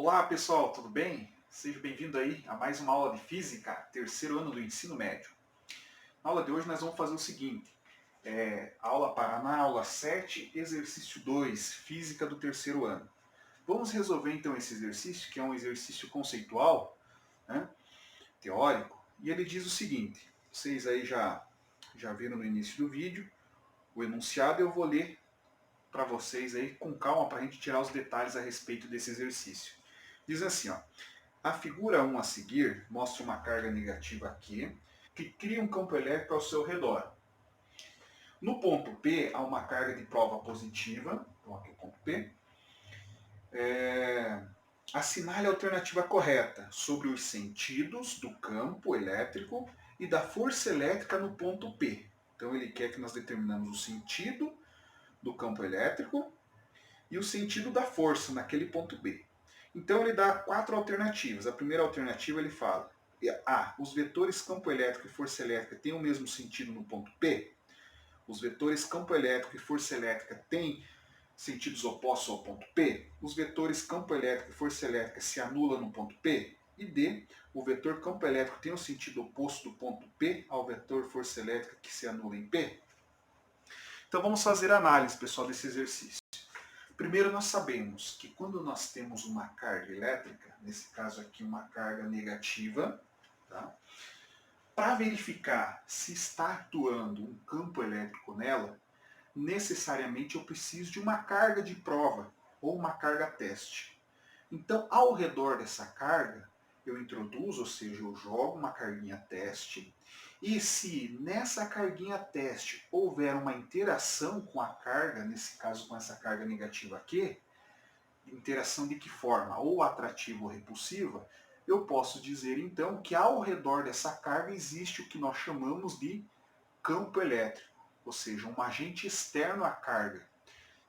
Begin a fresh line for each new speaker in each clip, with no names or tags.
Olá pessoal, tudo bem? Seja bem-vindo aí a mais uma aula de Física, terceiro ano do ensino médio. Na aula de hoje nós vamos fazer o seguinte, na aula 7, exercício 2, Física do terceiro ano. Vamos resolver então esse exercício, que é um exercício conceitual, né, teórico, e ele diz o seguinte, vocês aí já viram no início do vídeo, o enunciado eu vou ler para vocês aí com calma para a gente tirar os detalhes a respeito desse exercício. Diz assim, ó. A figura 1 a seguir mostra uma carga negativa aqui, que cria um campo elétrico ao seu redor. No ponto P, há uma carga de prova positiva, então aqui é o ponto P. Assinale a alternativa correta sobre os sentidos do campo elétrico e da força elétrica no ponto P. Então ele quer que nós determinamos o sentido do campo elétrico e o sentido da força naquele ponto B. Então ele dá 4 alternativas. A primeira alternativa ele fala: A. Os vetores campo elétrico e força elétrica têm o mesmo sentido no ponto P. Os vetores campo elétrico e força elétrica têm sentidos opostos ao ponto P. Os vetores campo elétrico e força elétrica se anulam no ponto P. E D. O vetor campo elétrico tem o sentido oposto do ponto P ao vetor força elétrica que se anula em P. Então vamos fazer a análise, pessoal, desse exercício. Primeiro nós sabemos que quando nós temos uma carga elétrica, nesse caso aqui uma carga negativa, tá? Para verificar se está atuando um campo elétrico nela, necessariamente eu preciso de uma carga de prova ou uma carga teste. Então, ao redor dessa carga, eu introduzo, ou seja, eu jogo uma carguinha teste, e se nessa carguinha teste houver uma interação com a carga, nesse caso com essa carga negativa aqui, interação de que forma? Ou atrativa ou repulsiva, eu posso dizer então que ao redor dessa carga existe o que nós chamamos de campo elétrico, ou seja, um agente externo à carga.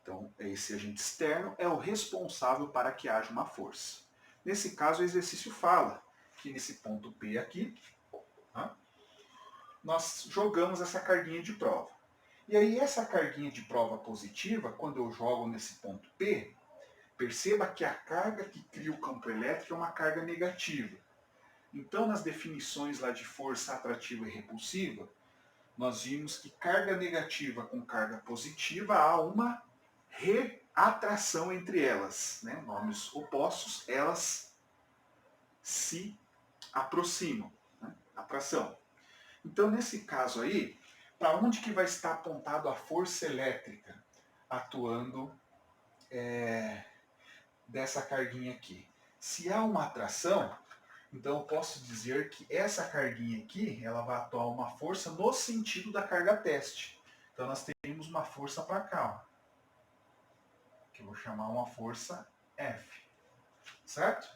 Então, esse agente externo é o responsável para que haja uma força. Nesse caso, o exercício fala que nesse ponto P aqui, tá, nós jogamos essa carguinha de prova. E aí essa carguinha de prova positiva, quando eu jogo nesse ponto P, perceba que a carga que cria o campo elétrico é uma carga negativa. Então, nas definições lá de força atrativa e repulsiva, nós vimos que carga negativa com carga positiva há uma reatração entre elas, né? Nomes opostos, elas se aproximam, né? Atração. Então, nesse caso aí, para onde que vai estar apontado a força elétrica atuando dessa carguinha aqui? Se há uma atração, então eu posso dizer que essa carguinha aqui, ela vai atuar uma força no sentido da carga teste. Então nós teríamos uma força para cá, ó, que eu vou chamar uma força F, certo?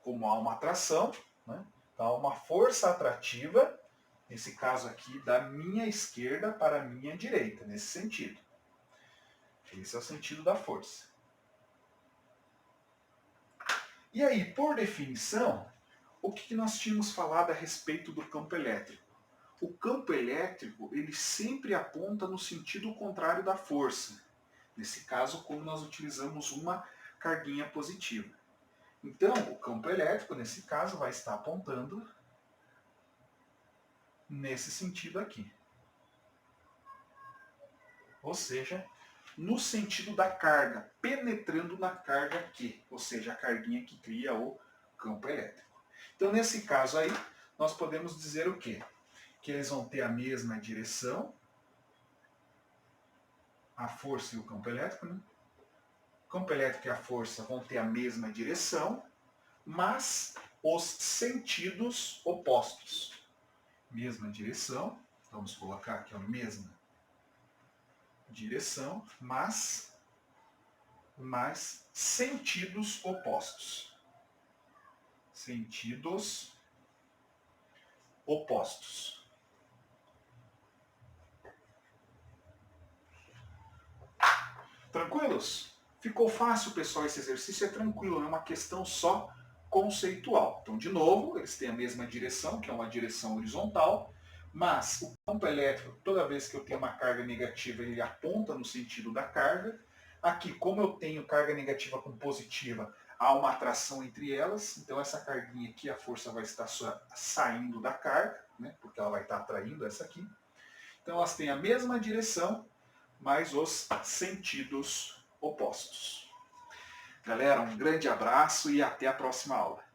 Como há uma atração, né? Então há uma força atrativa, nesse caso aqui, da minha esquerda para a minha direita, nesse sentido. Esse é o sentido da força. E aí, por definição, o que nós tínhamos falado a respeito do campo elétrico? O campo elétrico, ele sempre aponta no sentido contrário da força. Nesse caso, como nós utilizamos uma carguinha positiva. Então, o campo elétrico, nesse caso, vai estar apontando nesse sentido aqui. Ou seja, no sentido da carga, penetrando na carga aqui. Ou seja, a carguinha que cria o campo elétrico. Então, nesse caso aí, nós podemos dizer o quê? Que eles vão ter a mesma direção, a força e o campo elétrico, né? O campo elétrico e a força vão ter a mesma direção, mas os sentidos opostos. Mesma direção, vamos colocar aqui a mesma direção, mas sentidos opostos. Sentidos opostos. Tranquilos? Ficou fácil, pessoal, esse exercício é tranquilo, é uma questão só conceitual. Então, de novo, eles têm a mesma direção, que é uma direção horizontal, mas o campo elétrico, toda vez que eu tenho uma carga negativa, ele aponta no sentido da carga. Aqui, como eu tenho carga negativa com positiva, há uma atração entre elas, então essa carguinha aqui, a força vai estar saindo da carga, né, porque ela vai estar atraindo essa aqui. Então elas têm a mesma direção, mas os sentidos opostos. Galera, um grande abraço e até a próxima aula.